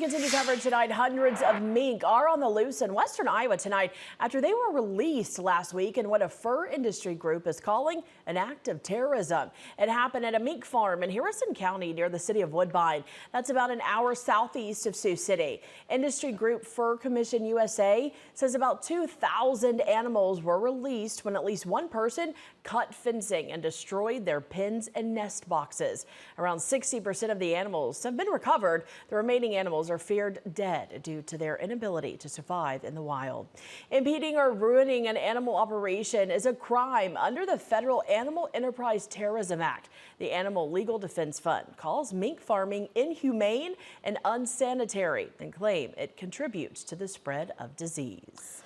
Continue coverage tonight. Hundreds of mink are on the loose in western Iowa tonight after they were released last week in what a fur industry group is calling an act of terrorism. It happened at a mink farm in Harrison County near the city of Woodbine. That's about an hour southeast of Sioux City. Industry group Fur Commission USA says about 2,000 animals were released when at least one person cut fencing and destroyed their pens and nest boxes. Around 60% of the animals have been recovered. The remaining animals are feared dead due to their inability to survive in the wild. Impeding or ruining an animal operation is a crime under the Federal Animal Enterprise Terrorism Act. The Animal Legal Defense Fund calls mink farming inhumane and unsanitary and claim it contributes to the spread of disease.